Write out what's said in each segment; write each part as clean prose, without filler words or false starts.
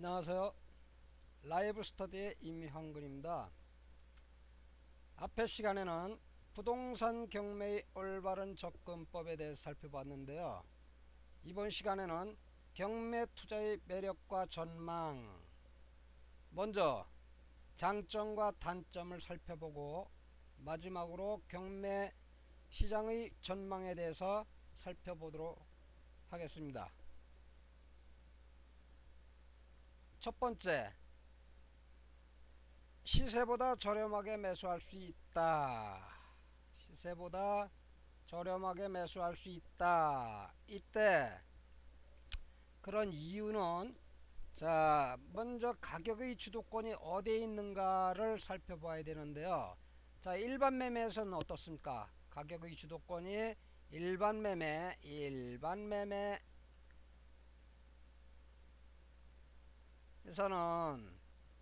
안녕하세요. 라이브 스터디의 임형근입니다. 앞의 시간에는 부동산 경매의 올바른 접근법에 대해서 살펴봤는데요. 이번 시간에는 경매 투자의 매력과 전망, 먼저 장점과 단점을 살펴보고 마지막으로 경매 시장의 전망에 대해서 살펴보도록 하겠습니다. 첫 번째, 시세보다 저렴하게 매수할 수 있다. 시세보다 저렴하게 매수할 수 있다. 이때 그런 이유는, 자, 먼저 가격의 주도권이 어디에 있는가를 살펴봐야 되는데요. 자, 일반 매매에서는 어떻습니까? 가격의 주도권이 일반 매매에서는,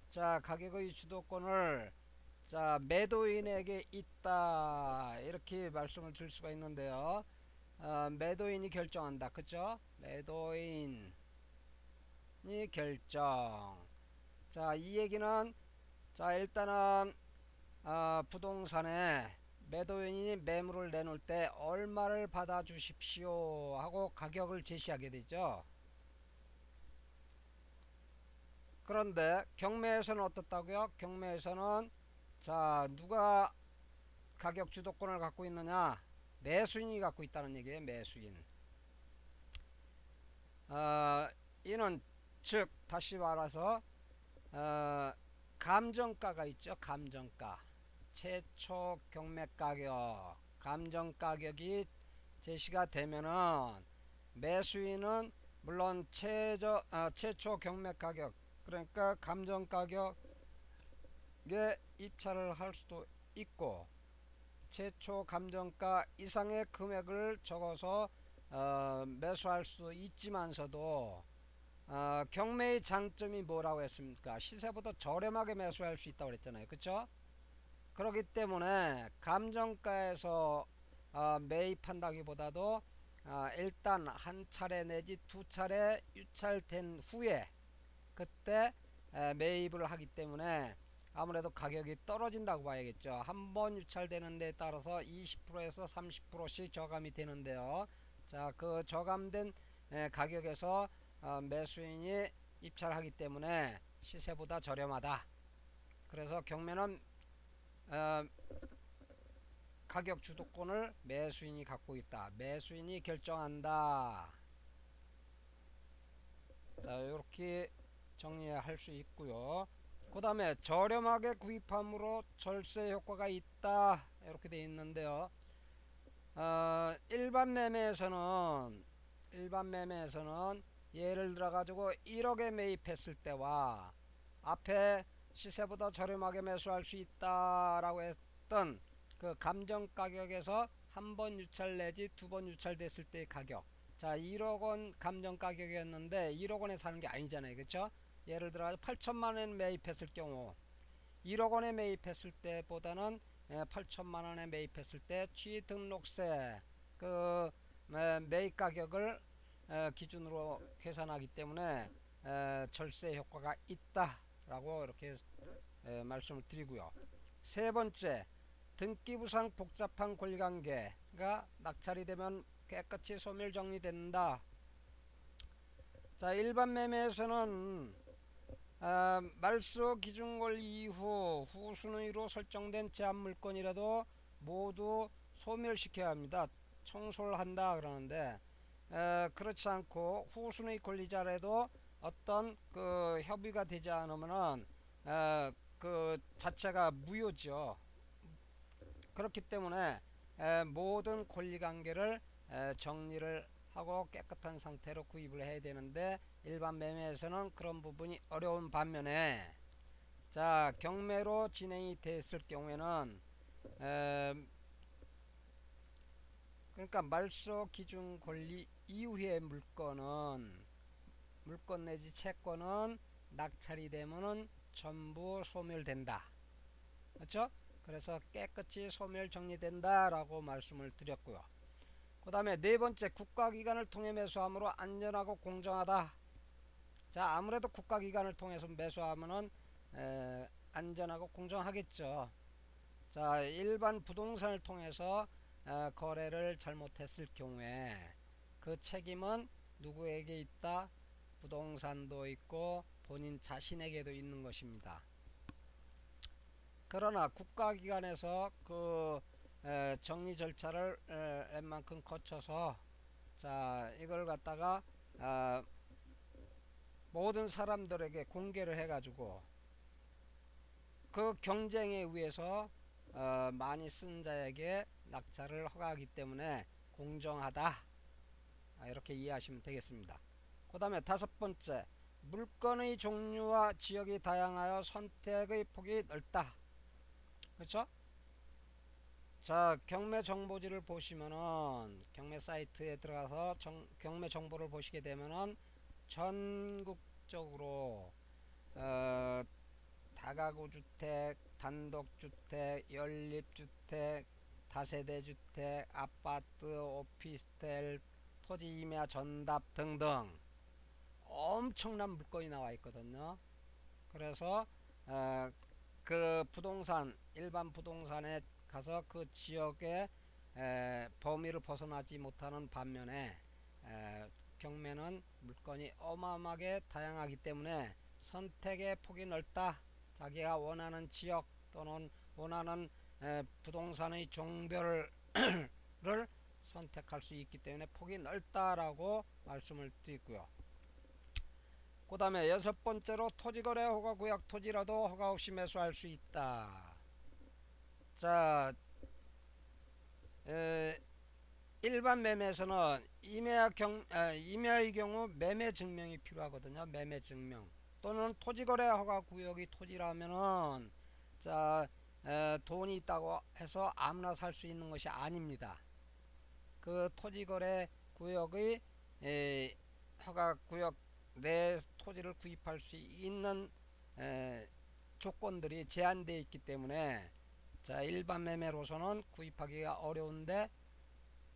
자, 가격의 주도권을, 자, 매도인에게 있다, 이렇게 말씀을 드릴 수가 있는데요. 매도인이 결정한다, 그쵸? 매도인이 결정. 자, 이 얘기는, 자, 일단은 부동산에 매도인이 매물을 내놓을 때 얼마를 받아 주십시오 하고 가격을 제시하게 되죠. 그런데 경매에서는 어떻다고요? 경매에서는, 자, 누가 가격 주도권을 갖고 있느냐? 매수인이 갖고 있다는 얘기예요. 매수인. 어, 이는 즉 다시 말해서 어, 감정가가 있죠. 감정가. 최초 경매 가격, 감정 가격이 제시가 되면은 매수인은 물론 최초 경매 가격, 그러니까 감정 가격에 입찰을 할 수도 있고, 최초 감정가 이상의 금액을 적어서 매수할 수 있지만서도, 경매의 장점이 뭐라고 했습니까? 시세보다 저렴하게 매수할 수 있다고 그랬잖아요. 그쵸? 그렇기 때문에 감정가에서 매입한다기보다도 일단 한 차례 내지 두 차례 유찰된 후에 그때 매입을 하기 때문에 아무래도 가격이 떨어진다고 봐야겠죠. 한 번 유찰되는 데 따라서 20%에서 30%씩 저감이 되는데요. 자, 그 저감된 가격에서 매수인이 입찰하기 때문에 시세보다 저렴하다. 그래서 경매는 어, 가격 주도권을 매수인이 갖고 있다. 매수인이 결정한다. 자, 이렇게 정리할 수 있고요. 그 다음에 저렴하게 구입함으로 절세 효과가 있다, 이렇게 되어 있는데요. 일반 매매에서는 예를 들어 가지고 1억에 매입했을 때와 앞에 시세보다 저렴하게 매수할 수 있다라고 했던 그 감정 가격에서 한 번 유찰 내지 두 번 유찰됐을 때의 가격, 자, 1억원 감정 가격이었는데 1억원에 사는 게 아니잖아요. 그쵸? 예를 들어 8천만원 매입했을 경우 1억원에 매입했을 때보다는 8천만원에 매입했을 때 취등록세 그 매입 가격을 기준으로 계산하기 때문에 절세 효과가 있다라고 이렇게 말씀을 드리고요. 세 번째, 등기부상 복잡한 권리관계가 낙찰이 되면 깨끗이 소멸 정리된다. 자, 일반 매매에서는 말소 기준 권리 이후 후순위로 설정된 제한 물건이라도 모두 소멸시켜야 합니다. 청소를 한다 그러는데, 그렇지 않고 후순위 권리자라도 어떤 그 협의가 되지 않으면은 그 자체가 무효죠. 그렇기 때문에 모든 권리관계를 정리를 하고 깨끗한 상태로 구입을 해야 되는데, 일반 매매에서는 그런 부분이 어려운 반면에, 자, 경매로 진행이 됐을 경우에는 그러니까 말소 기준 권리 이후의 물건 내지 채권은 낙찰이 되면은 전부 소멸된다. 그렇죠? 그래서 깨끗이 소멸 정리된다 라고 말씀을 드렸고요. 그 다음에 네 번째, 국가기관을 통해 매수함으로 안전하고 공정하다. 자, 아무래도 국가기관을 통해서 매수하면은 안전하고 공정하겠죠. 자, 일반 부동산을 통해서 거래를 잘못했을 경우에 그 책임은 누구에게 있다? 부동산도 있고 본인 자신에게도 있는 것입니다. 그러나 국가기관에서 그 정리 절차를 웬만큼 거쳐서 자, 이걸 갖다가 모든 사람들에게 공개를 해가지고 그 경쟁에 의해서 많이 쓴 자에게 낙찰을 허가하기 때문에 공정하다, 이렇게 이해하시면 되겠습니다. 그 다음에 다섯 번째, 물건의 종류와 지역이 다양하여 선택의 폭이 넓다. 그렇죠? 자, 경매 정보지를 보시면은 경매 사이트에 들어가서 경매 정보를 보시게 되면은 전국적으로 다가구 주택, 단독주택, 연립주택, 다세대주택, 아파트, 오피스텔, 토지 임야 전답 등등 엄청난 물건이 나와 있거든요. 그래서 그 부동산, 일반 부동산에 가서 그 지역의 범위를 벗어나지 못하는 반면에 경매는 물건이 어마어마하게 다양하기 때문에 선택의 폭이 넓다. 자기가 원하는 지역 또는 원하는 부동산의 종별을 선택할 수 있기 때문에 폭이 넓다라고 말씀을 드리고요. 그 다음에 여섯 번째로 토지거래 허가구역 토지라도 허가 없이 매수할 수 있다. 자, 일반 매매에서는 임야의 경우 매매 증명이 필요하거든요. 매매 증명 또는 토지거래 허가구역이 토지라면은 자, 돈이 있다고 해서 아무나 살 수 있는 것이 아닙니다. 그 토지거래 구역의 허가구역 내 토지를 구입할 수 있는 조건들이 제한되어 있기 때문에 자, 일반 매매로서는 구입하기가 어려운데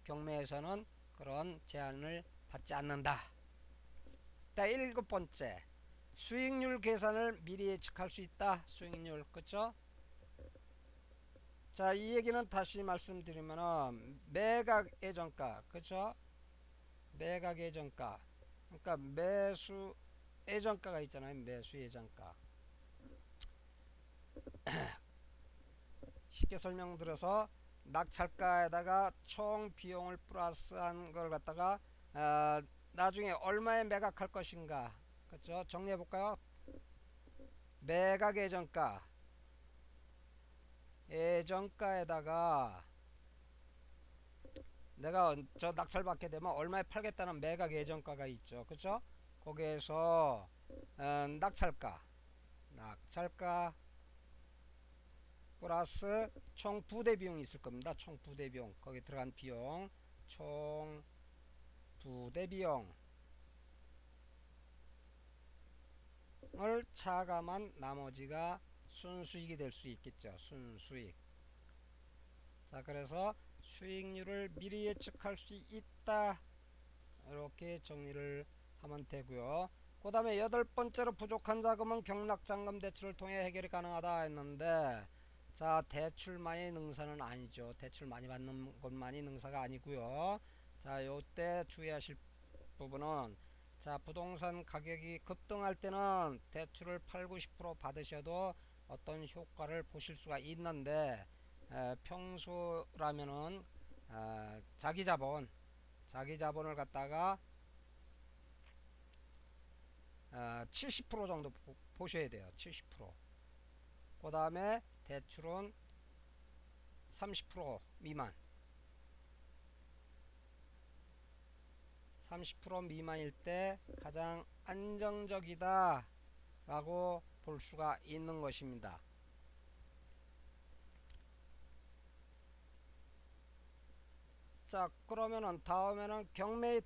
경매에서는 그런 제한을 받지 않는다. 자, 일곱 번째, 수익률 계산을 미리 예측할 수 있다. 수익률, 그쵸? 자, 이 얘기는 다시 말씀드리면은 매각 예정가, 그쵸? 매각 예정가, 그러니까 매수 예정가가 있잖아요. 매수 예정가. 쉽게 설명드려서 낙찰가에다가 총 비용을 플러스한 걸 갖다가 나중에 얼마에 매각할 것인가, 그렇죠? 정리해 볼까요? 매각 예정가에다가 내가 저 낙찰 받게 되면 얼마에 팔겠다는 매각 예정가가 있죠, 그렇죠? 거기에서 낙찰가 플러스 총 부대 비용이 있을 겁니다. 총 부대 비용, 거기 들어간 비용, 총 부대 비용을 차감한 나머지가 순수익이 될 수 있겠죠. 순수익. 자, 그래서 수익률을 미리 예측할 수 있다, 이렇게 정리를 하면 되고요. 그 다음에 여덟 번째로 부족한 자금은 경락잔금 대출을 통해 해결이 가능하다 했는데, 자, 대출만이 능사는 아니죠. 대출 많이 받는 것만이 능사가 아니고요. 자, 요때 주의하실 부분은 자, 부동산 가격이 급등할 때는 대출을 8, 90% 받으셔도 어떤 효과를 보실 수가 있는데 평소라면은 자기 자본을 갖다가 70% 정도 보셔야 돼요. 70%. 그 다음에 대출은 30% 미만, 30% 미만일 때 가장 안정적이다 라고 볼 수가 있는 것입니다. 자, 그러면은 다음에는 경매의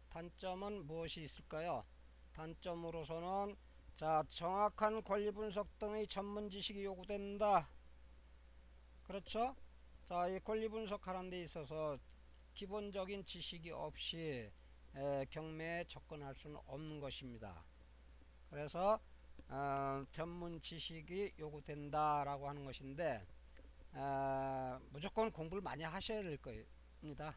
단점은 무엇이 있을까요? 단점으로서는 자, 정확한 권리 분석 등의 전문 지식이 요구된다. 그렇죠? 자, 이 권리 분석하는 데 있어서 기본적인 지식이 없이 경매에 접근할 수는 없는 것입니다. 그래서 전문 지식이 요구된다라고 하는 것인데 무조건 공부를 많이 하셔야 될 겁니다.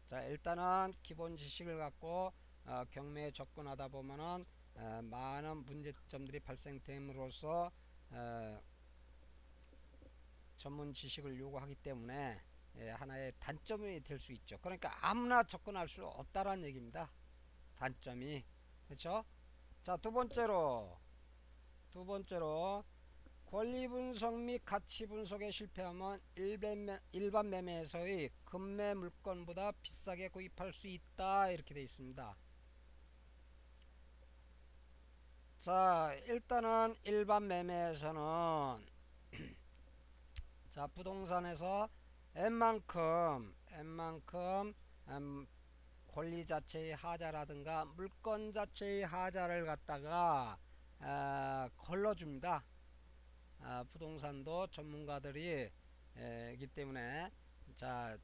자, 일단은 기본 지식을 갖고 경매에 접근하다 보면은 많은 문제점들이 발생됨으로써 전문 지식을 요구하기 때문에 하나의 단점이 될 수 있죠. 그러니까 아무나 접근할 수 없다라는 얘기입니다. 단점이. 그렇죠? 자, 두 번째로 권리 분석 및 가치 분석에 실패하면 일반 매매에서의 금매 물건보다 비싸게 구입할 수 있다 이렇게 되어 있습니다. 자, 일단은 일반 매매에서는 자, 부동산에서 웬만큼 권리 자체의 하자라든가 물건 자체의 하자를 갖다가 걸러줍니다. 부동산도 전문가들이 기 때문에 자,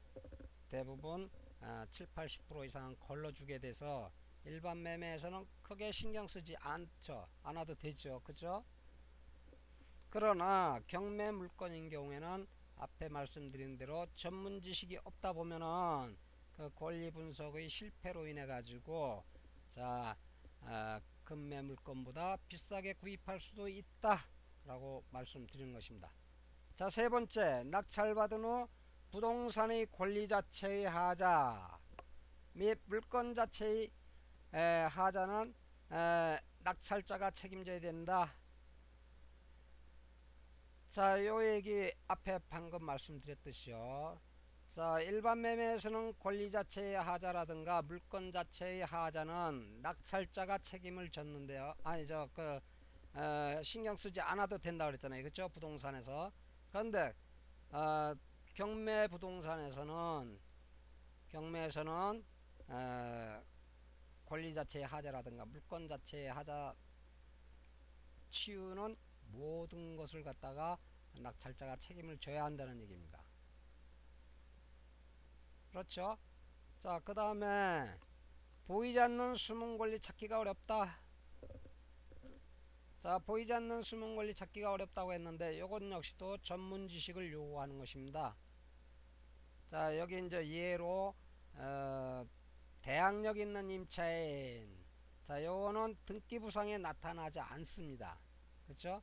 대부분 7, 80% 이상 걸러주게 돼서 일반 매매에서는 크게 신경 쓰지 않아도 되죠. 그죠? 그러나 경매 물건인 경우에는 앞에 말씀드린 대로 전문 지식이 없다 보면은 그 권리 분석의 실패로 인해 가지고 자, 금매 물건보다 비싸게 구입할 수도 있다 라고 말씀드리는 것입니다. 자, 세 번째, 낙찰받은 후 부동산의 권리 자체의 하자 및 물건 자체의 하자는 낙찰자가 책임져야 된다. 자, 요 얘기 앞에 방금 말씀드렸듯이요. 자, 일반 매매에서는 권리 자체의 하자라든가 물건 자체의 하자는 낙찰자가 책임을 졌는데요. 아니죠. 신경 쓰지 않아도 된다 그랬잖아요. 그렇죠? 부동산에서. 그런데 어, 경매에서는 권리 자체의 하자라든가 물건 자체의 하자 치유는 모든 것을 갖다가 낙찰자가 책임을 져야 한다는 얘기입니다. 그렇죠? 자, 그 다음에 보이지 않는 숨은 권리 찾기가 어렵다. 자, 보이지 않는 숨은 권리 찾기가 어렵다고 했는데 이건 역시도 전문 지식을 요구하는 것입니다. 자, 여기 이제 예로 대항력 있는 임차인. 자, 요거는 등기부상에 나타나지 않습니다. 그렇죠?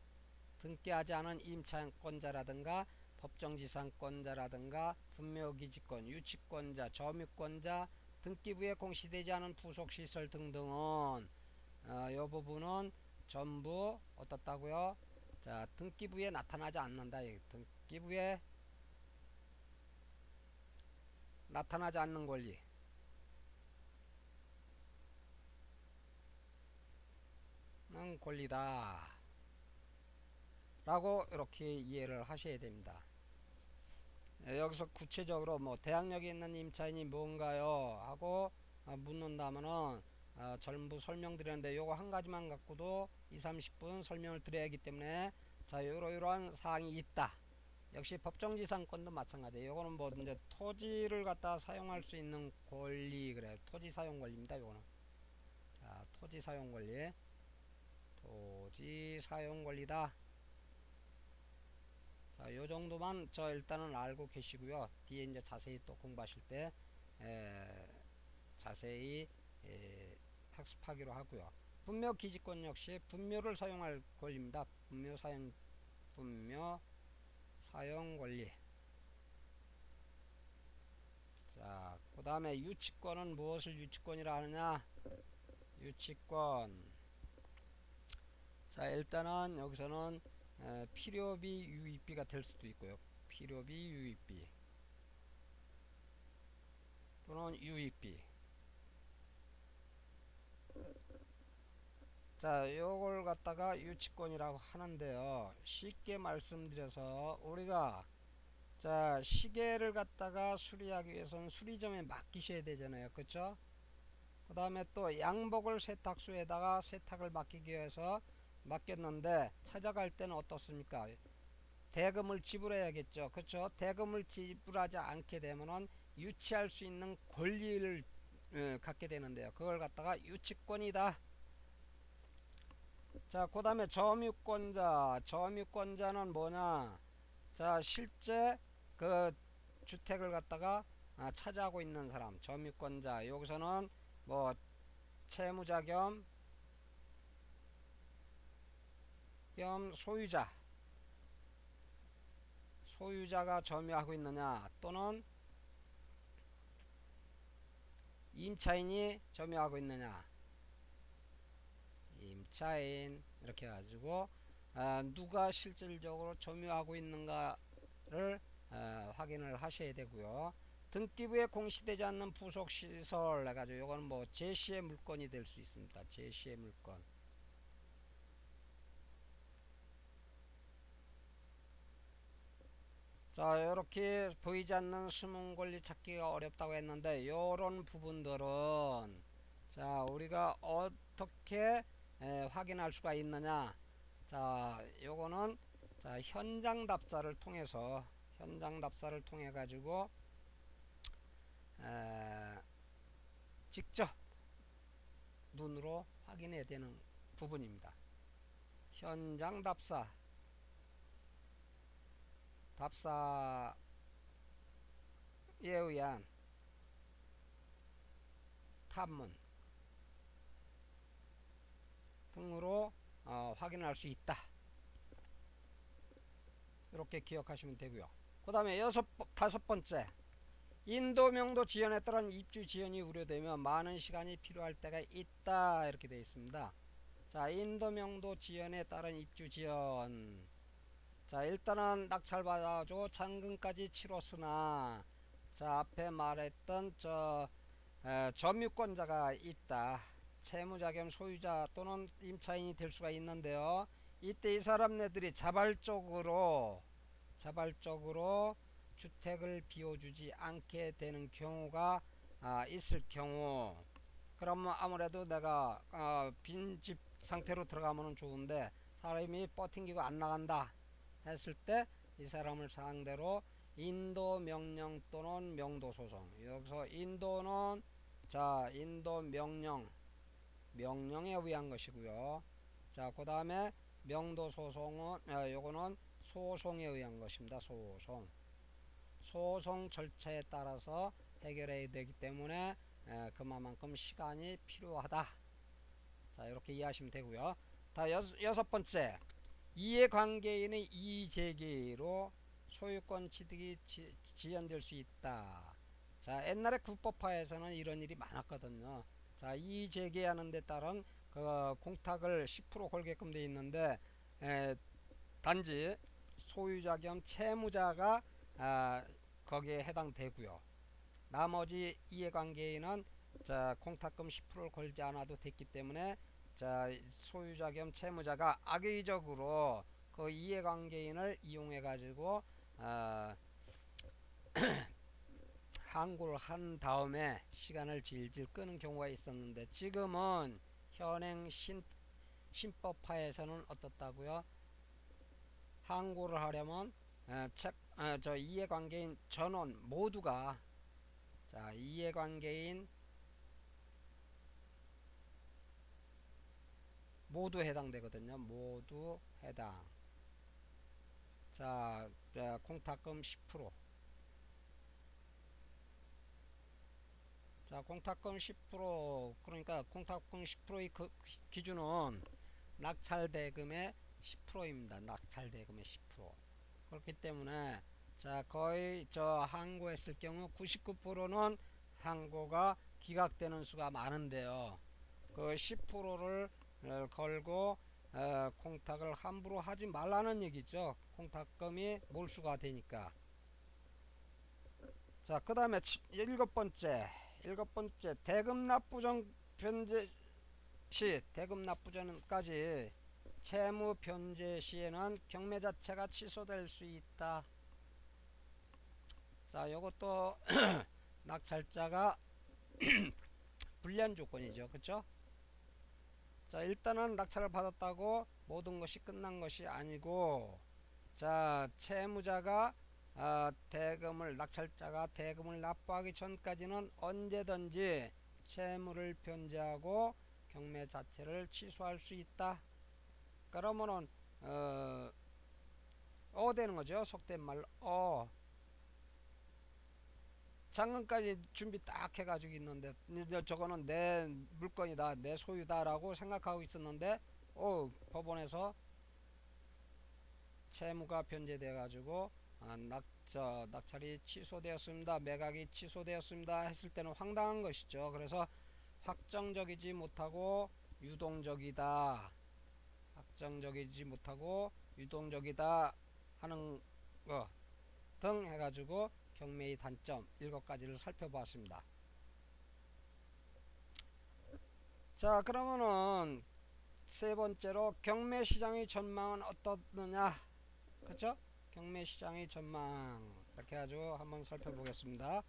등기하지 않은 임차권자라든가 법정지상권자라든가 분묘기지권, 유치권자, 점유권자, 등기부에 공시되지 않은 부속시설 등등은 이 부분은 전부 어떻다고요? 자, 등기부에 나타나지 않는다. 등기부에 나타나지 않는 권리는 권리다 라고 이렇게 이해를 하셔야 됩니다. 여기서 구체적으로 뭐 대항력이 있는 임차인이 뭔가요 하고 묻는다면은 전부 설명드렸는데 요거 한 가지만 갖고도 2, 30분 설명을 드려야 하기 때문에 자, 이러이러한 사항이 있다. 역시 법정지상권도 마찬가지예요. 요거는 뭐 이제 토지를 갖다 사용할 수 있는 권리 그래요. 토지 사용 권리입니다. 요거는 자, 토지 사용 권리다. 자, 요 정도만 일단은 알고 계시고요. 뒤에 이제 자세히 또 공부하실 때 자세히 학습하기로 하고요. 분묘 기지권 역시 분묘를 사용할 권리입니다. 분묘 사용 권리. 자, 그 다음에 유치권은 무엇을 유치권이라 하느냐? 유치권. 자, 일단은 여기서는 필요비 유입비가 될 수도 있고요. 필요비 유입비 또는 유입비. 자, 요걸 갖다가 유치권이라고 하는데요. 쉽게 말씀드려서 우리가 자, 시계를 갖다가 수리하기 위해서는 수리점에 맡기셔야 되잖아요. 그쵸? 그 다음에 또 양복을 세탁소에다가 세탁을 맡기기 위해서 맡겼는데 찾아갈 때는 어떻습니까? 대금을 지불해야겠죠. 그쵸? 대금을 지불하지 않게 되면은 유치할 수 있는 권리를 갖게 되는데요. 그걸 갖다가 유치권이다. 자, 그 다음에 점유권자. 점유권자는 뭐냐? 자, 실제 그 주택을 갖다가 차지하고 있는 사람, 점유권자. 여기서는 뭐 채무자 겸 소유자. 소유자가 점유하고 있느냐, 또는 임차인이 점유하고 있느냐. 임차인 이렇게 해가지고 누가 실질적으로 점유하고 있는가를 확인을 하셔야 되고요. 등기부에 공시되지 않는 부속시설 해가지고 이거는 뭐 제시의 물건이 될 수 있습니다. 제시의 물건. 자, 이렇게 보이지 않는 숨은 권리 찾기가 어렵다고 했는데 이런 부분들은 자, 우리가 어떻게 확인할 수가 있느냐. 자, 요거는 자, 현장 답사를 통해서 통해 가지고 직접 눈으로 확인해야 되는 부분입니다. 현장 답사에 의한 탐문 등으로 확인할 수 있다. 이렇게 기억하시면 되고요. 그 다음에 다섯 번째, 인도 명도 지연에 따른 입주 지연이 우려되며 많은 시간이 필요할 때가 있다. 이렇게 되어 있습니다. 자, 인도 명도 지연에 따른 입주 지연. 자, 일단은 낙찰받아줘 잔금까지 치렀으나 자, 앞에 말했던 점유권자가 있다. 채무자 겸 소유자 또는 임차인이 될 수가 있는데요. 이때 이 사람네들이 자발적으로 주택을 비워주지 않게 되는 경우가 있을 경우, 그러면 아무래도 내가 빈집 상태로 들어가면 좋은데 사람이 버팅기고 안 나간다 했을 때 이 사람을 상대로 인도 명령 또는 명도 소송. 여기서 인도는 자, 인도 명령에 의한 것이고요. 자, 그 다음에 명도 소송은 요거는 소송에 의한 것입니다. 소송 절차에 따라서 해결해야 되기 때문에 그만큼 시간이 필요하다. 자, 이렇게 이해하시면 되고요. 다 여섯 번째, 이해관계인의 이의제기로 소유권 취득이 지연될 수 있다. 자, 옛날에 국법화에서는 이런 일이 많았거든요. 자, 이의제기하는 데 따른 그 공탁을 10% 걸게끔 돼 있는데 단지 소유자 겸 채무자가 거기에 해당되고요. 나머지 이해관계인은 자, 공탁금 10%를 걸지 않아도 됐기 때문에 자, 소유자 겸 채무자가 악의적으로 그 이해관계인을 이용해 가지고 항고를 한 다음에 시간을 질질 끄는 경우가 있었는데, 지금은 현행 신법화에서는 어떻다고요? 항고를 하려면 저 이해관계인 전원 모두가 자, 이해관계인 모두 해당되거든요. 모두 해당. 자, 공탁금 10%. 자, 공탁금 10%, 그러니까 공탁금 10%의 그 기준은 낙찰대금의 10%입니다. 낙찰대금의 10%. 그렇기 때문에 자, 거의 항고했을 경우 99%는 항고가 기각되는 수가 많은데요. 그 10%를 걸고 공탁을 함부로 하지 말라는 얘기죠. 공탁금이 몰수가 되니까. 자, 그 다음에 일곱 번째 대금 납부전 변제 시, 대금 납부전까지 채무 변제 시에는 경매 자체가 취소될 수 있다. 자, 요것도 낙찰자가 불리한 조건이죠. 그쵸? 자, 일단은 낙찰을 받았다고 모든 것이 끝난 것이 아니고, 자, 채무자가 낙찰자가 대금을 납부하기 전까지는 언제든지 채무를 변제하고 경매 자체를 취소할 수 있다. 그러면은 되는 거죠. 속된 말로 잔금까지 준비 딱 해가지고 있는데 이제 저거는 내 물건이다, 내 소유다라고 생각하고 있었는데 법원에서 채무가 변제돼 가지고 낙찰이 취소되었습니다, 매각이 취소되었습니다 했을 때는 황당한 것이죠. 그래서 확정적이지 못하고 유동적이다, 확정적이지 못하고 유동적이다 하는 거 등 해가지고 경매의 단점 7가지를 살펴보았습니다. 자, 그러면은 세 번째로 경매 시장의 전망은 어떻느냐, 그렇죠? 경매 시장의 전망 이렇게 해가지고 한번 살펴보겠습니다.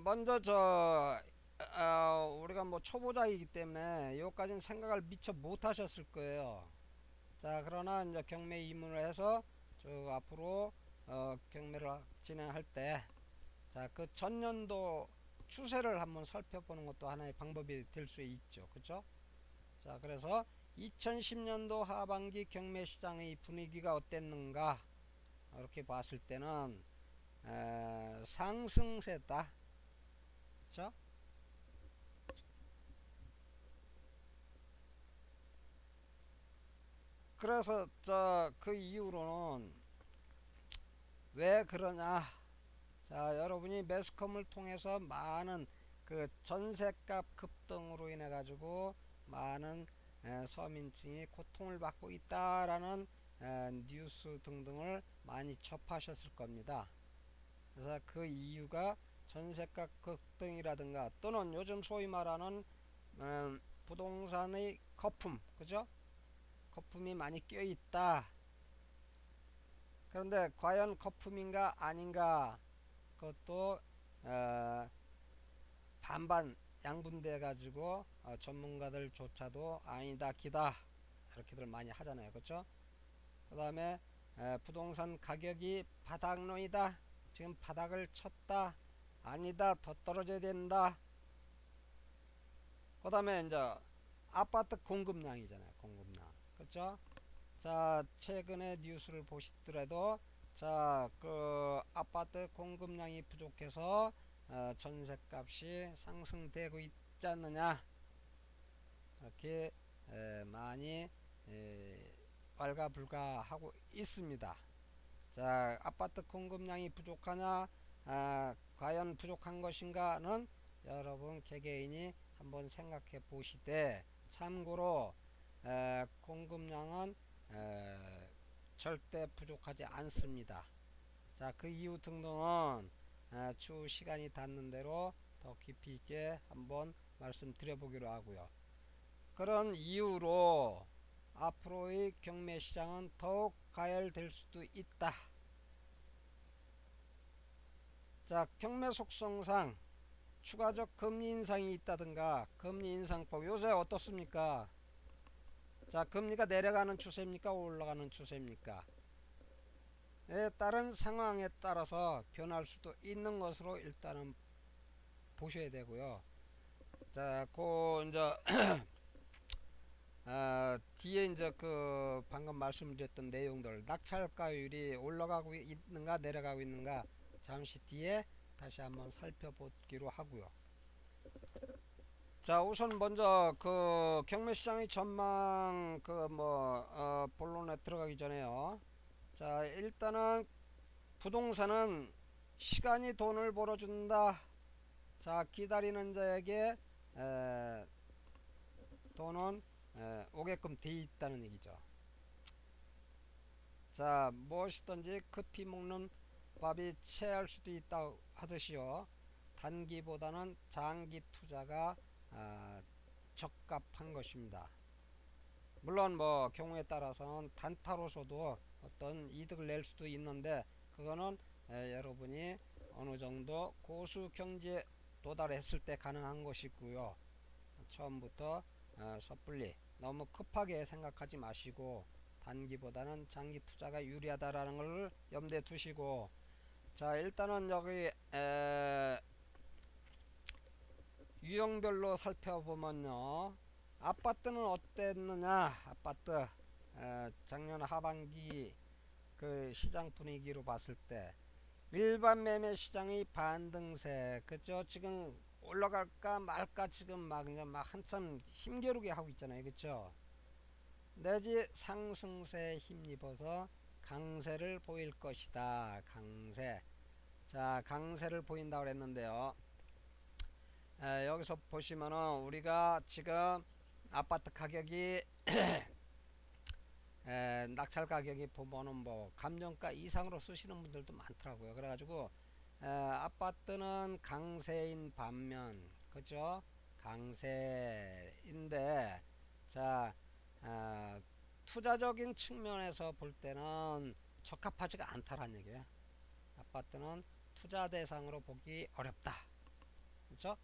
먼저 우리가 뭐 초보자이기 때문에 여기까지는 생각을 미처 못 하셨을 거예요. 자, 그러나 이제 경매 입문을 해서 쭉 앞으로 경매를 진행할 때, 자, 그 전년도 추세를 한번 살펴보는 것도 하나의 방법이 될 수 있죠. 그죠? 자, 그래서 2010년도 하반기 경매 시장의 분위기가 어땠는가 이렇게 봤을 때는 상승세다. 그죠? 그래서 그 이후로는 왜 그러냐, 자, 여러분이 매스컴을 통해서 많은 그 전셋값 급등으로 인해 가지고 많은 서민층이 고통을 받고 있다라는 뉴스 등등을 많이 접하셨을 겁니다. 그래서 그 이유가 전셋값 급등이라든가 또는 요즘 소위 말하는 부동산의 거품, 그죠? 거품이 많이 껴 있다. 그런데 과연 거품인가 아닌가, 그것도 반반 양분돼 가지고 전문가들조차도 아니다 기다 이렇게들 많이 하잖아요. 그렇죠? 그 다음에 부동산 가격이 바닥론이다, 지금 바닥을 쳤다, 아니다, 더 떨어져야 된다. 그 다음에 이제 아파트 공급량이잖아요. 공급량. 그렇죠? 자, 최근에 뉴스를 보시더라도 자, 그 아파트 공급량이 부족해서 전셋값이 상승되고 있지 않느냐, 이렇게 많이 왈가불가하고 있습니다. 자, 아파트 공급량이 부족하냐, 과연 부족한 것인가는 여러분 개개인이 한번 생각해 보시되, 참고로 공급량은 절대 부족하지 않습니다. 자, 그 이유 등등은 추후 시간이 닿는 대로 더 깊이 있게 한번 말씀드려 보기로 하고요. 그런 이유로 앞으로의 경매 시장은 더욱 가열될 수도 있다. 자, 경매 속성상 추가적 금리 인상이 있다든가 금리 인상법 요새 어떻습니까? 자, 금리가 내려가는 추세입니까? 올라가는 추세입니까? 에 따른 상황에 따라서 변할 수도 있는 것으로 일단은 보셔야 되고요. 자, 이제 뒤에 이제 그 방금 말씀드렸던 내용들, 낙찰가율이 올라가고 있는가 내려가고 있는가 잠시 뒤에 다시 한번 살펴보기로 하고요. 자, 우선 먼저 그 경매시장의 전망 본론에 들어가기 전에요. 자, 일단은 부동산은 시간이 돈을 벌어준다. 자, 기다리는 자에게 돈은 오게끔 돼 있다는 얘기죠. 자, 무엇이든지 급히 먹는 밥이 체할 수도 있다 하듯이요, 단기보다는 장기 투자가 적합한 것입니다. 물론 뭐 경우에 따라서는 단타로서도 어떤 이득을 낼 수도 있는데, 그거는 여러분이 어느 정도 고수 경제에 도달했을 때 가능한 것이고요. 처음부터 섣불리 너무 급하게 생각하지 마시고 단기보다는 장기 투자가 유리하다라는 걸 염두에 두시고, 자 일단은 여기 유형별로 살펴보면요, 아파트는 어땠느냐. 아파트 작년 하반기 그 시장 분위기로 봤을 때 일반 매매 시장의 반등세, 그죠? 지금 올라갈까 말까 지금 막 한참 힘겨루게 하고 있잖아요, 그죠? 내지 상승세에 힘입어서 강세를 보일 것이다. 강세. 자 강세를 보인다고 그랬는데요, 여기서 보시면은 우리가 지금 아파트 가격이 낙찰 가격이 보면은 뭐 감정가 이상으로 쓰시는 분들도 많더라고요. 그래가지고 아파트는 강세인 반면, 그죠? 강세인데, 자 투자적인 측면에서 볼 때는 적합하지가 않다라는 얘기예요. 아파트는 투자 대상으로 보기 어렵다, 그렇죠?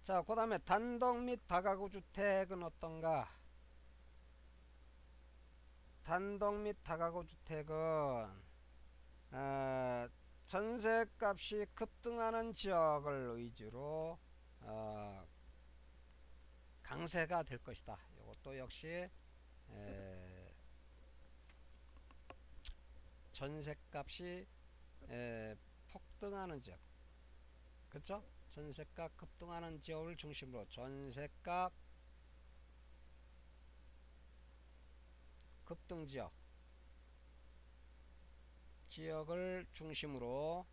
자, 그 다음에 단독 및 다가구 주택은 어떤가? 단독 및 다가구 주택은 전세값이 급등하는 지역을 위주로 강세가 될 것이다. 이것도 역시 전세값이 폭등하는 지역, 그쵸? 전세값 급등하는 지역을 중심으로 전세값 급등 지역을 중심으로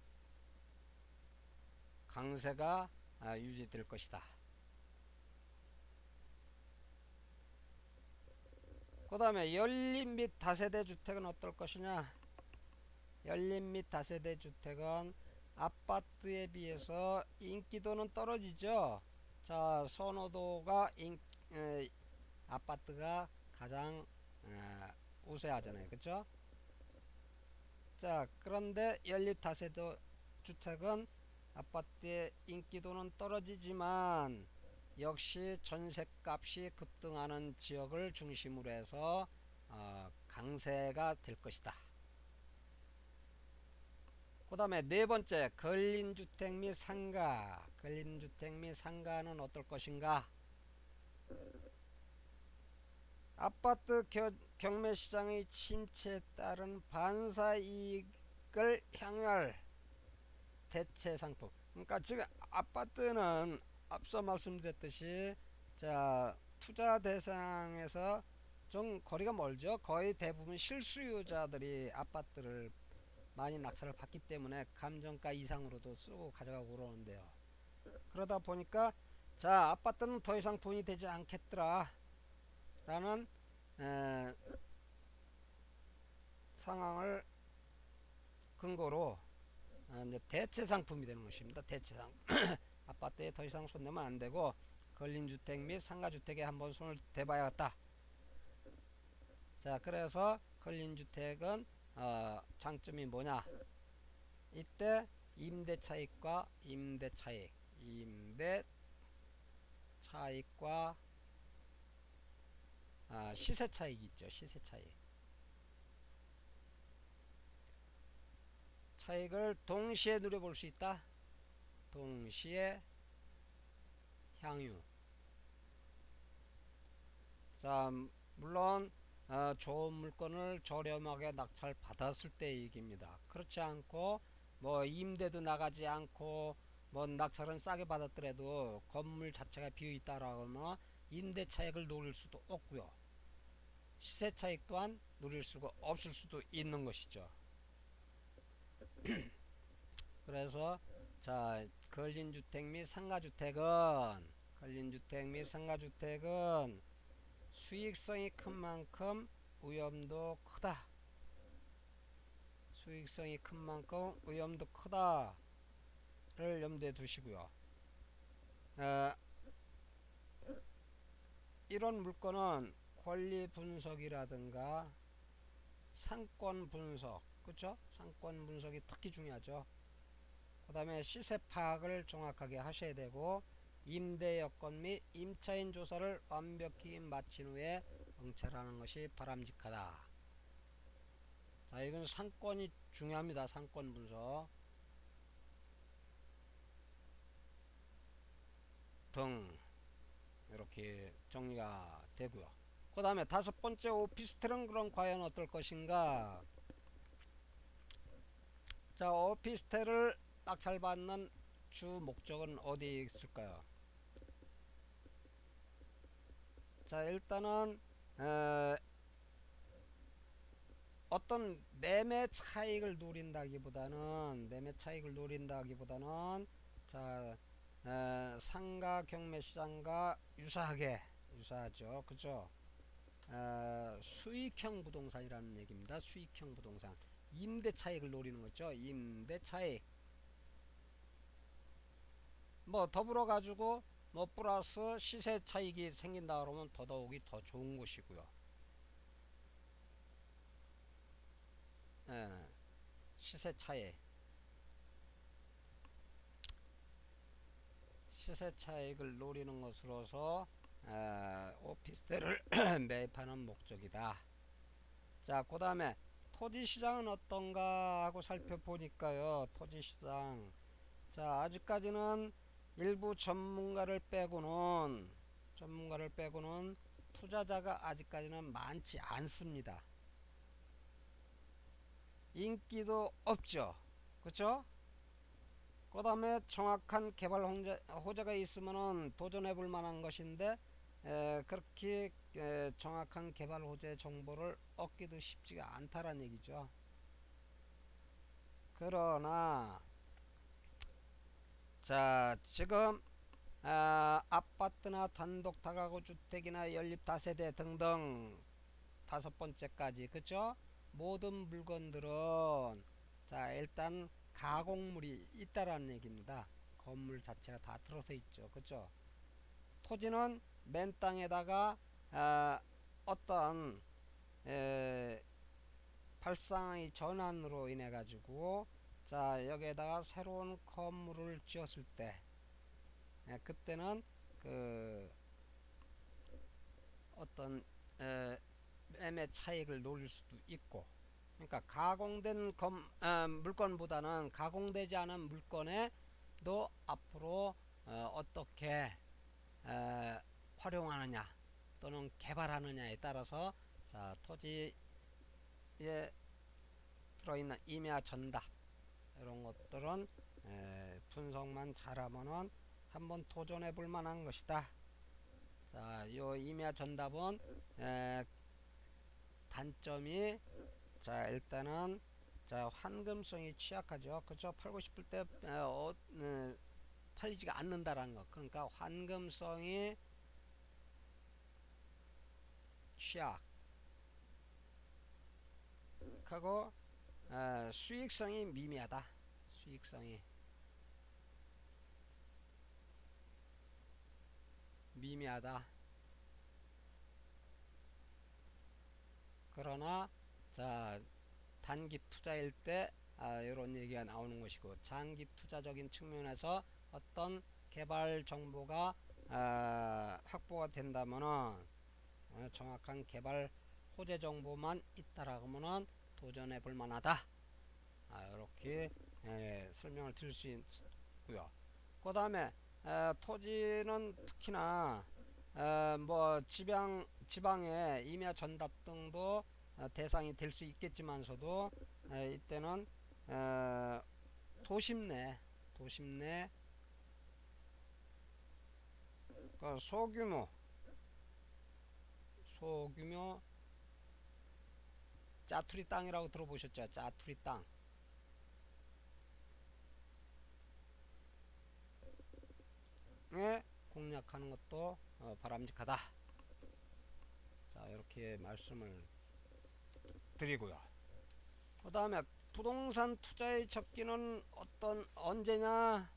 강세가 유지될 것이다. 그 다음에 연립 및 다세대 주택은 어떨 것이냐. 연립 및 다세대 주택은 아파트에 비해서 인기도는 떨어지죠. 자 선호도가 아파트가 가장 우세하잖아요, 그쵸? 자 그런데 연립 다세대 주택은 아파트의 인기도는 떨어지지만 역시 전셋값이 급등하는 지역을 중심으로 해서 강세가 될 것이다. 그 다음에 네 번째, 근린주택 및 상가. 근린주택 및 상가는 어떨 것인가. 아파트 경매시장의 침체에 따른 반사이익을 향유할 대체상품. 그러니까 지금 아파트는 앞서 말씀드렸듯이 자 투자 대상에서 좀 거리가 멀죠. 거의 대부분 실수요자들이 아파트를 많이 낙찰을 받기 때문에 감정가 이상으로도 쓰고 가져가고 그러는데요. 그러다 보니까 자 아파트는 더 이상 돈이 되지 않겠더라 라는 상황을 근거로 이제 대체 상품이 되는 것입니다. 대체상 아파트에 더 이상 손 내면 안 되고 근린주택 및 상가주택에 한번 손을 대봐야겠다. 자 그래서 근린주택은 장점이 뭐냐. 이때 임대 차익과 시세 차익이 있죠. 시세 차익을 동시에 누려볼 수 있다. 동시에 향유. 자 물론 좋은 물건을 저렴하게 낙찰 받았을 때 얘기입니다. 그렇지 않고 뭐 임대도 나가지 않고 뭐 낙찰은 싸게 받았더라도 건물 자체가 비어있다라고 하면 임대 차익을 노릴 수도 없고요, 시세 차익 또한 누릴 수가 없을 수도 있는 것이죠. 그래서 자 근린주택 및 상가주택은 수익성이 큰 만큼 위험도 크다. 수익성이 큰 만큼 위험도 크다를 염두에 두시고요. 이런 물건은 권리 분석이라든가 상권 분석, 그쵸? 상권 분석이 특히 중요하죠. 그 다음에 시세 파악을 정확하게 하셔야 되고 임대 여건 및 임차인 조사를 완벽히 마친 후에 정체라는 것이 바람직하다. 자, 이건 상권이 중요합니다. 상권 분석 등 이렇게 정리가 되고요. 그 다음에 다섯 번째 오피스텔은 그럼 과연 어떨 것인가. 자, 오피스텔을 낙찰받는 주 목적은 어디에 있을까요? 자, 일단은 어떤 매매 차익을 노린다기보다는 자, 상가 경매 시장과 유사하죠, 그죠? 수익형 부동산이라는 얘기입니다. 수익형 부동산, 임대 차익을 노리는 거죠. 임대 차익. 뭐 더불어 가지고 뭐 플러스 시세 차익이 생긴다 그러면 더더욱이 더 좋은 것이고요. 예, 시세 차익, 시세 차익을 노리는 것으로서 오피스텔을 매입하는 목적이다. 자, 그 다음에 토지시장은 어떤가 하고 살펴보니까요. 토지시장, 자, 아직까지는 일부 전문가를 빼고는 투자자가 아직까지는 많지 않습니다. 인기도 없죠. 그쵸? 그 다음에 정확한 개발 호재가 있으면은 도전해 볼 만한 것인데, 그렇게 정확한 개발 호재 정보를 얻기도 쉽지가 않다란 얘기죠. 그러나 자, 지금 아파트나 단독 다가구 주택이나 연립 다세대 등등 다섯 번째까지, 그죠? 모든 물건들은 자, 일단 가공물이 있다라는 얘기입니다. 건물 자체가 다 들어서 있죠, 그죠? 토지는 맨 땅에다가 어떤 에, 발상의 전환으로 인해 가지고 자, 여기에다가 새로운 건물을 지었을 때 그때는 그 어떤 매매 차익을 노릴 수도 있고, 그러니까 가공된 물건보다는 가공되지 않은 물건에도 앞으로 어떻게 활용하느냐 또는 개발하느냐에 따라서 자, 토지에 들어있는 임야 전답 이런 것들은 분석만 잘하면은 한번 도전해 볼 만한 것이다. 자, 요 임야 전답은 단점이 자, 일단은 자, 환금성이 취약하죠. 그죠? 팔고 싶을 때 팔리지가 않는다라는 거. 그러니까 환금성이 취약하고 수익성이 미미하다. 수익성이 미미하다. 그러나 자, 단기 투자일 때 이런 얘기가 나오는 것이고, 장기 투자적인 측면에서 어떤 개발 정보가 확보가 된다면은 정확한 개발 호재 정보만 있다라고 하면은 도전해 볼 만하다. 이렇게 설명을 드릴 수 있고요. 그 다음에 토지는 특히나 뭐 지방의 임야 전답 등도 대상이 될 수 있겠지만서도 이때는 도심 내 그 소규모 짜투리 땅이라고 들어보셨죠? 짜투리 땅에 공략하는 것도 바람직하다. 자, 이렇게 말씀을 드리고요. 그 다음에 부동산 투자의 적기는 언제냐?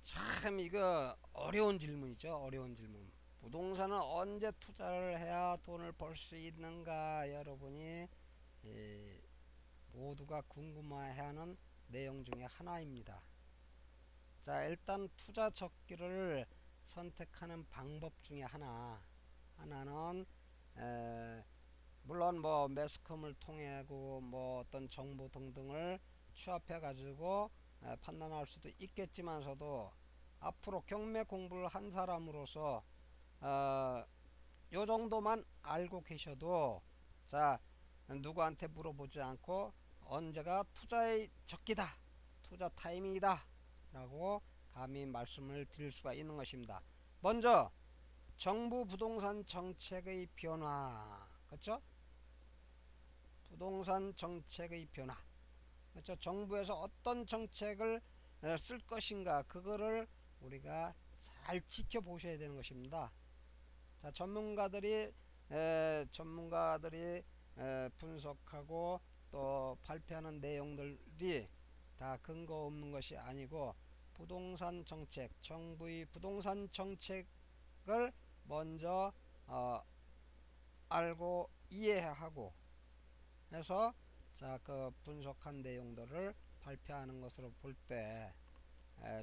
참 이거 어려운 질문이죠. 어려운 질문. 부동산은 언제 투자를 해야 돈을 벌 수 있는가, 여러분이 모두가 궁금해하는 내용 중에 하나입니다. 자, 일단 투자 적기를 선택하는 방법 중에 하나는 물론 뭐 매스컴을 통해고 뭐 어떤 정보 등등을 취합해 가지고 판단할 수도 있겠지만서도 앞으로 경매 공부를 한 사람으로서 요 정도만 알고 계셔도 자 누구한테 물어보지 않고 언제가 투자의 적기다, 투자 타이밍이다 라고 감히 말씀을 드릴 수가 있는 것입니다. 먼저 정부 부동산 정책의 변화, 그렇죠? 부동산 정책의 변화, 그렇죠? 정부에서 어떤 정책을 쓸 것인가, 그거를 우리가 잘 지켜보셔야 되는 것입니다. 자, 전문가들이 분석하고 또 발표하는 내용들이 다 근거 없는 것이 아니고 부동산 정책, 정부의 부동산 정책을 먼저 알고 이해하고 해서 자, 그 분석한 내용들을 발표하는 것으로 볼 때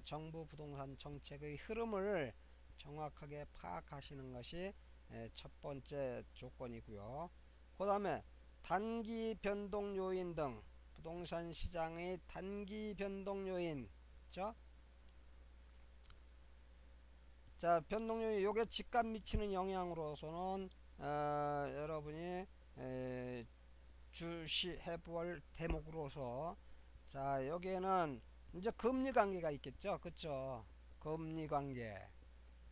정부 부동산 정책의 흐름을 정확하게 파악하시는 것이 첫 번째 조건이고요. 그 다음에 단기 변동 요인 등 부동산 시장의 단기 변동 요인, 자 변동 요인, 요게 집값 미치는 영향으로서는 여러분이 주시해 볼 대목으로서 자 여기에는 이제 금리 관계가 있겠죠, 그쵸? 금리 관계.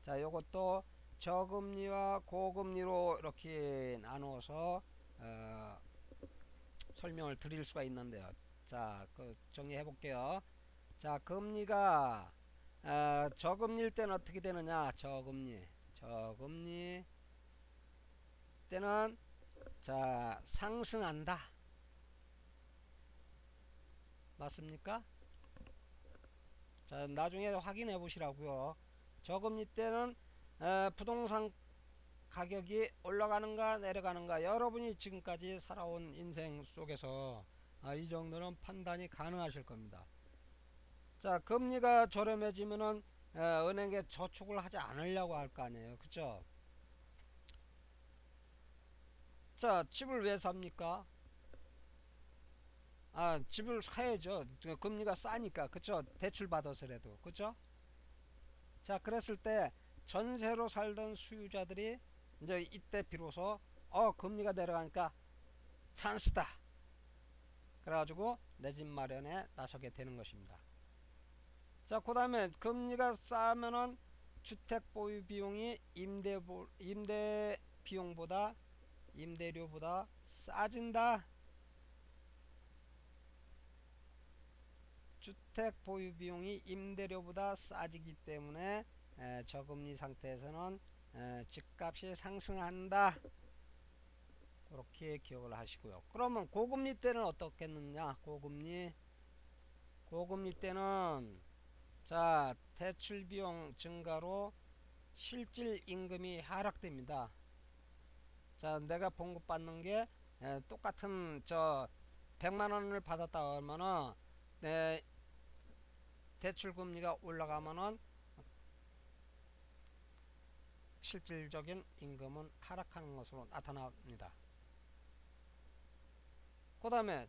자 요것도 저금리와 고금리로 이렇게 나누어서 설명을 드릴 수가 있는데요. 자, 그 정리해 볼게요. 자, 금리가 저금리일 때는 어떻게 되느냐? 저금리 때는 자 상승한다. 맞습니까? 자, 나중에 확인해 보시라고요. 저금리 때는 부동산 가격이 올라가는가 내려가는가, 여러분이 지금까지 살아온 인생 속에서 이 정도는 판단이 가능하실 겁니다. 자, 금리가 저렴해지면은 은행에 저축을 하지 않으려고 할 거 아니에요, 그쵸? 자, 집을 왜 삽니까? 집을 사야죠. 금리가 싸니까, 그쵸? 대출 받아서라도, 그쵸? 자, 그랬을 때 전세로 살던 수요자들이 이제 이때 비로소 금리가 내려가니까 찬스다, 그래가지고 내 집 마련에 나서게 되는 것입니다. 자, 그 다음에 금리가 싸면은 주택 보유 비용이 임대 비용보다, 임대료보다 싸진다. 주택 보유 비용이 임대료보다 싸지기 때문에 저금리 상태에서는 집값이 상승한다. 그렇게 기억을 하시고요. 그러면 고금리 때는 어떻겠느냐? 고금리 때는 자 대출 비용 증가로 실질 임금이 하락됩니다. 자, 내가 봉급받는 게 똑같은 100만원을 받았다 하면은 대출 금리가 올라가면은 실질적인 임금은 하락하는 것으로 나타납니다. 그 다음에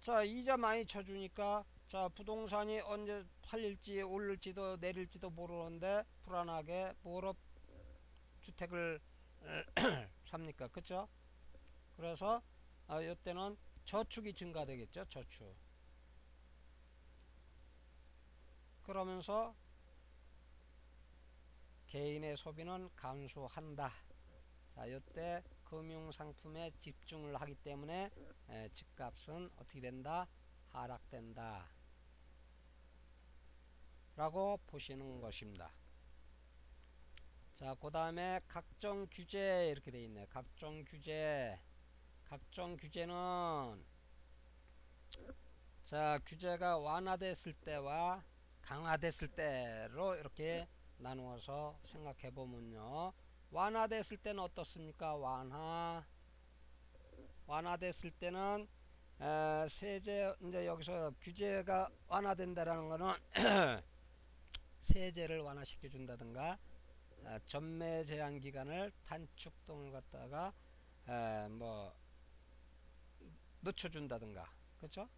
자 이자 많이 쳐주니까 자 부동산이 언제 팔릴지 오를지도 내릴지도 모르는데 불안하게 뭐로 주택을 삽니까, 그쵸? 그래서 이때는 저축이 증가되겠죠, 저축. 그러면서 개인의 소비는 감소한다. 자, 이때 금융상품에 집중을 하기 때문에 집값은 어떻게 된다? 하락된다 라고 보시는 것입니다. 자, 그 다음에 각종 규제 이렇게 되어 있네. 각종 규제는 자 규제가 완화됐을 때와 강화됐을 때로 이렇게 나누어서 생각해 보면요. 완화됐을 때는 어떻습니까? 완화됐을 때는 세제, 이제 여기서 규제가 완화된다라는 거는 세제를 완화시켜 준다든가 전매 제한 기간을 단축동을 갖다가 뭐 늦춰준다든가, 그렇죠?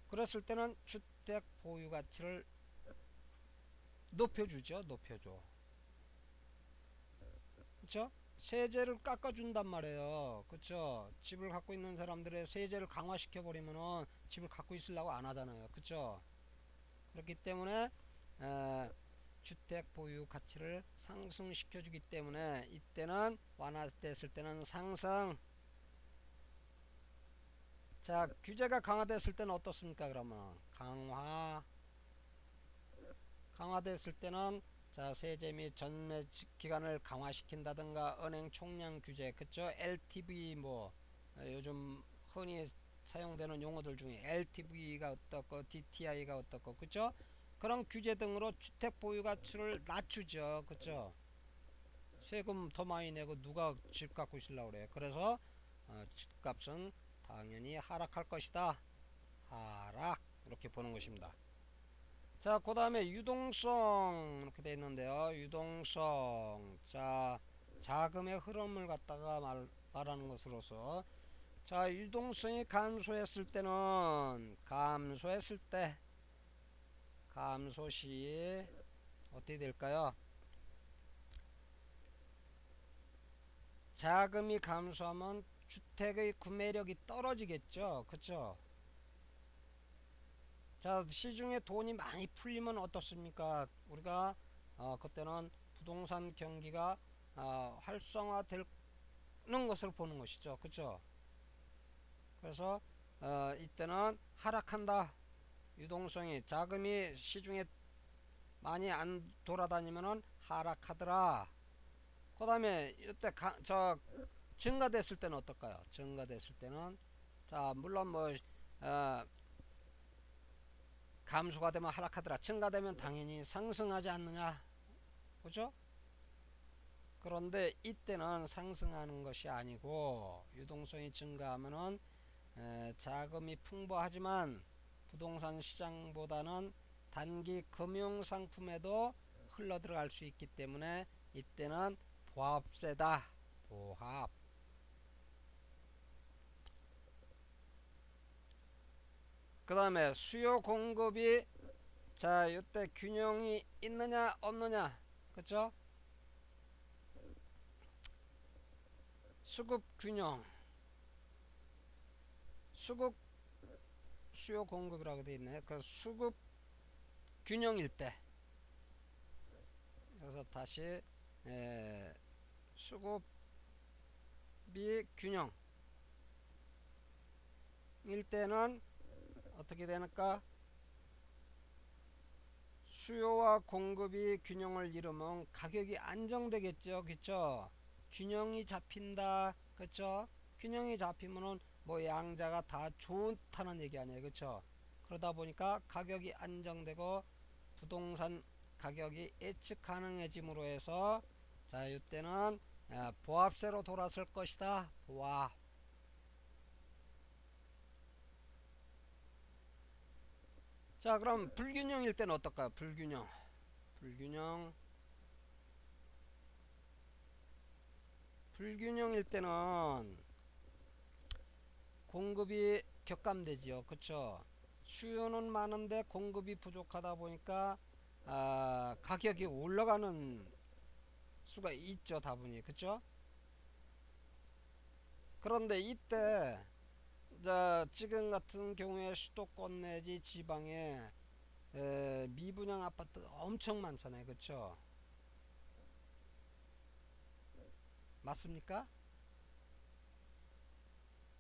그랬을 때는 주택 보유 가치를 높여주죠. 높여줘. 그렇죠? 세제를 깎아준단 말이에요. 그렇죠? 집을 갖고 있는 사람들의 세제를 강화시켜 버리면은 집을 갖고 있으려고 안 하잖아요. 그렇죠? 그렇기 때문에 주택 보유 가치를 상승시켜 주기 때문에 이때는 완화됐을 때는 상승. 자, 규제가 강화됐을 때는 어떻습니까? 그러면 강화됐을 때는 자, 세제 및 전매 기간을 강화시킨다든가 은행 총량 규제, 그쵸? LTV 뭐 요즘 흔히 사용되는 용어들 중에 LTV가 어떻고 DTI가 어떻고, 그쵸? 그런 규제 등으로 주택 보유 가치를 낮추죠. 그쵸? 세금 더 많이 내고 누가 집 갖고 있으려고 그래. 그래서 집값은 당연히 하락할 것이다. 하락, 이렇게 보는 것입니다. 자, 그 다음에 유동성 이렇게 되어 있는데요. 유동성. 자, 자금의 흐름을 갖다가 말하는 것으로서, 자, 유동성이 감소했을 때는 감소시 어떻게 될까요? 자금이 감소하면 주택의 구매력이 떨어지겠죠. 그쵸? 자, 시중에 돈이 많이 풀리면 어떻습니까? 우리가 그때는 부동산 경기가 활성화되는 것을 보는 것이죠. 그쵸? 그래서 이때는 하락한다. 유동성이, 자금이 시중에 많이 안 돌아다니면은 하락하더라. 그 다음에 이때 증가됐을 때는 어떨까요? 증가됐을 때는, 자, 물론 뭐 어, 감소가 되면 하락하더라. 증가되면 당연히 상승하지 않느냐. 그죠? 그런데 이때는 상승하는 것이 아니고, 유동성이 증가하면은 자금이 풍부하지만 부동산 시장보다는 단기 금융상품에도 흘러 들어갈 수 있기 때문에 이때는 보합세다. 보합. 그 다음에 수요 공급이, 자, 이때 균형이 있느냐 없느냐. 그쵸? 수급 균형, 수급 수요 공급이라고 되어 있네. 그 수급 균형일 때, 여기서 다시 수급이 균형일 때는 어떻게 되니까, 수요와 공급이 균형을 이루면 가격이 안정되겠죠. 그쵸? 균형이 잡힌다. 그쵸? 균형이 잡히면은 뭐 양자가 다 좋다는 얘기 아니에요. 그쵸? 그러다 보니까 가격이 안정되고 부동산 가격이 예측 가능해짐으로 해서, 자, 이때는 보합세로 돌아설 것이다. 보합. 자, 그럼 불균형일 때는 어떨까요? 불균형 불균형일 때는 공급이 격감되지요. 그쵸? 수요는 많은데 공급이 부족하다 보니까 가격이 올라가는 수가 있죠. 다분히. 그쵸? 그런데 이때, 자, 지금 같은 경우에 수도권 내지 지방에 미분양 아파트가 엄청 많잖아요. 그쵸? 맞습니까?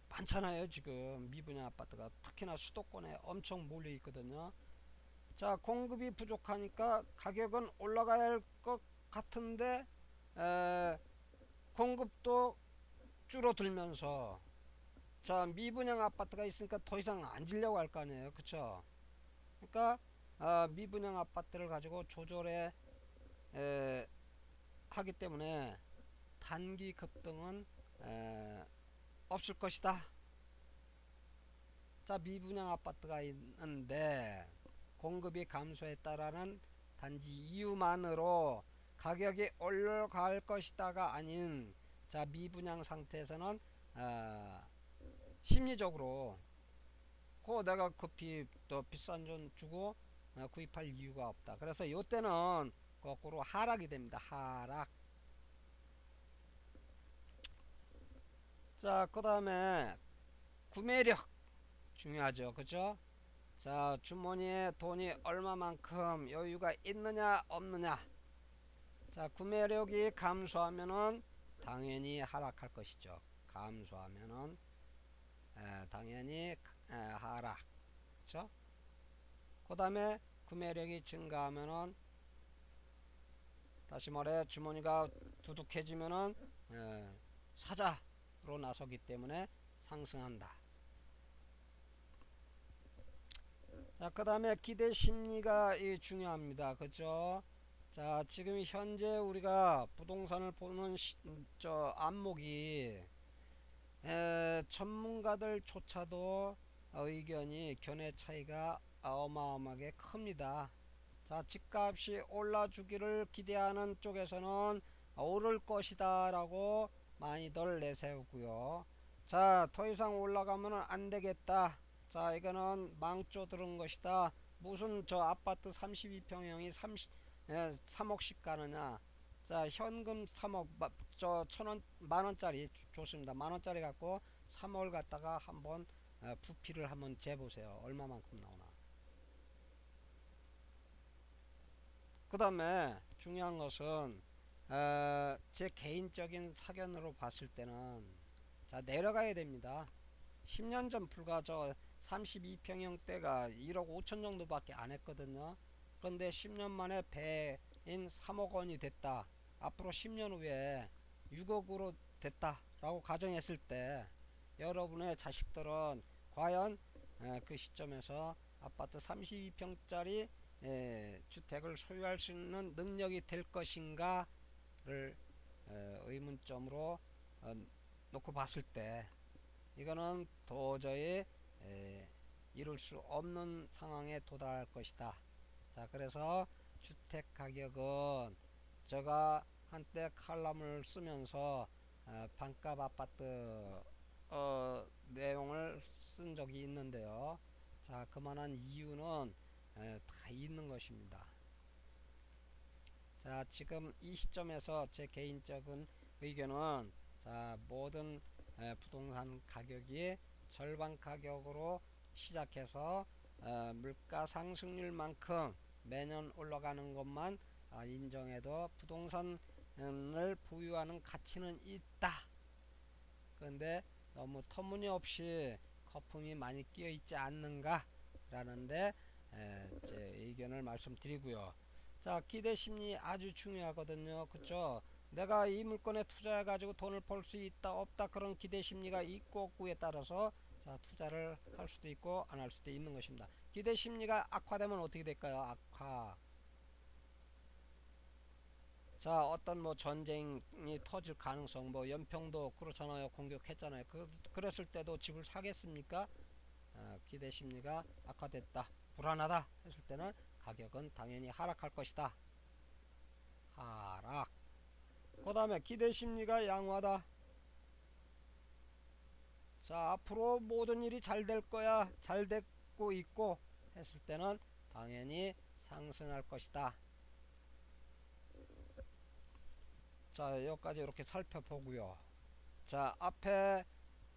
많잖아요. 지금 미분양 아파트가 특히나 수도권에 엄청 몰려 있거든요. 자, 공급이 부족하니까 가격은 올라가야 할 것 같은데 에, 공급도 줄어들면서, 자, 미분양 아파트가 있으니까 더 이상 안 지려고 할 거 아니에요. 그쵸? 그러니까 미분양 아파트를 가지고 조절해 하기 때문에 단기 급등은 없을 것이다. 자, 미분양 아파트가 있는데 공급이 감소했다라는 단지 이유만으로 가격이 올라갈 것이다가 아닌, 자, 미분양 상태에서는 심리적으로 내가 급히 더 비싼 돈 주고 구입할 이유가 없다. 그래서 이때는 거꾸로 하락이 됩니다. 하락. 자, 그 다음에 구매력 중요하죠. 그죠? 자, 주머니에 돈이 얼마만큼 여유가 있느냐 없느냐. 자, 구매력이 감소하면은 당연히 하락할 것이죠. 감소하면은 당연히 하락. 그쵸? 그 다음에 구매력이 증가하면은, 다시 말해 주머니가 두둑해지면은 사자로 나서기 때문에 상승한다. 자, 그 다음에 기대 심리가 중요합니다. 그죠? 자, 지금 현재 우리가 부동산을 보는 안목이 전문가들조차도 의견이 견해 차이가 어마어마하게 큽니다. 자, 집값이 올라주기를 기대하는 쪽에서는 오를 것이다 라고 많이들 내세우고요. 자, 더 이상 올라가면 안 되겠다. 자, 이거는 망조 들은 것이다. 무슨 저 아파트 32평형이 3억씩 가느냐. 자, 현금 3억, 저 1,000원, 만원짜리 좋습니다. 만원짜리 갖고 3억을 갖다가 한번 부피를 한번 재보세요. 얼마만큼 나오나. 그 다음에 중요한 것은 제 개인적인 사견으로 봤을 때는, 자, 내려가야 됩니다. 10년 전 불과 저 32평형 대가 1억 5천 정도밖에 안 했거든요. 그런데 10년 만에 배인 3억 원이 됐다. 앞으로 10년 후에 6억으로 됐다 라고 가정했을 때, 여러분의 자식들은 과연 그 시점에서 아파트 32평짜리 주택을 소유할 수 있는 능력이 될 것인가를 의문점으로 놓고 봤을 때, 이거는 도저히 이룰 수 없는 상황에 도달할 것이다. 자, 그래서 주택 가격은 제가 한때 칼럼을 쓰면서 반값 아파트 내용을 쓴 적이 있는데요. 자, 그만한 이유는 다 있는 것입니다. 자, 지금 이 시점에서 제 개인적인 의견은, 자, 모든 부동산 가격이 절반 가격으로 시작해서 물가 상승률만큼 매년 올라가는 것만 인정해도 부동산을 보유하는 가치는 있다. 그런데 너무 터무니없이 거품이 많이 끼어 있지 않는가 라는데 제 의견을 말씀드리고요. 자, 기대심리 아주 중요하거든요. 그쵸? 내가 이 물건에 투자해 가지고 돈을 벌 수 있다 없다, 그런 기대심리가 있고 없고에 따라서 자, 투자를 할 수도 있고 안 할 수도 있는 것입니다. 기대심리가 악화되면 어떻게 될까요? 악화. 자, 어떤 뭐 전쟁이 터질 가능성, 뭐 연평도 그렇잖아요. 공격했잖아요. 그랬을 때도 집을 사겠습니까? 기대 심리가 악화됐다, 불안하다 했을 때는 가격은 당연히 하락할 것이다. 하락. 그 다음에 기대 심리가 양호하다. 자, 앞으로 모든 일이 잘 될 거야, 잘 되고 있고 했을 때는 당연히 상승할 것이다. 자, 여기까지 이렇게 살펴보고요. 자, 앞에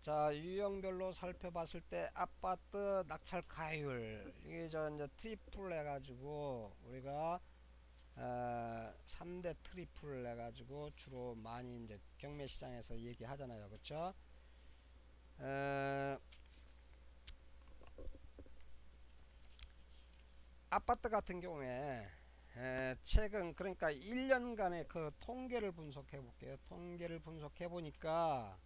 자, 유형별로 살펴봤을 때 아파트 낙찰 가율, 이게 저 이제 트리플 해가지고 우리가 3대 트리플 해가지고 주로 많이 이제 경매 시장에서 얘기하잖아요. 그쵸? 아파트 같은 경우에 최근, 그러니까 1년간의 그 통계를 분석해 볼게요. 통계를 분석해 보니까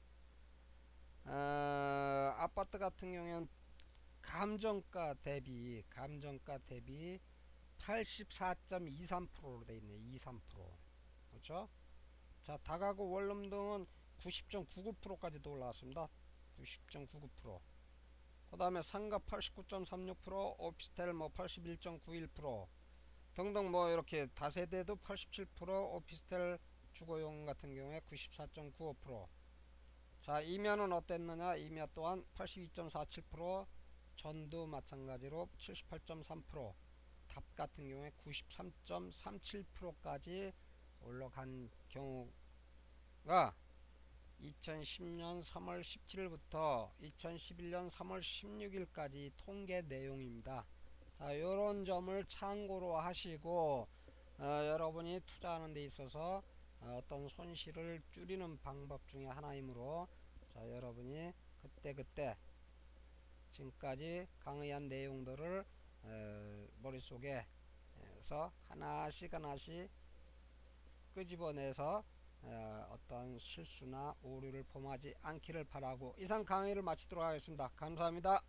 아파트 같은 경우에는 감정가 대비 84.23%로 되어 있네. 23%. 그렇죠? 자, 다가구 원룸 등은 90.99%까지도 올라왔습니다. 90.99%. 그 다음에 상가 89.36%, 오피스텔 뭐 81.91% 등등 뭐 이렇게 다세대도 87%, 오피스텔 주거용 같은 경우에 94.95%. 자, 임야는 어땠느냐? 임야 또한 82.47%, 전도 마찬가지로 78.3%, 답 같은 경우에 93.37%까지 올라간 경우가 2010년 3월 17일부터 2011년 3월 16일까지 통계 내용입니다. 자, 요런 점을 참고로 하시고 여러분이 투자하는 데 있어서 어떤 손실을 줄이는 방법 중에 하나이므로 자, 여러분이 그때그때 지금까지 강의한 내용들을 머릿속에서 하나씩 하나씩 끄집어내서 어떤 실수나 오류를 범하지 않기를 바라고 이상 강의를 마치도록 하겠습니다. 감사합니다.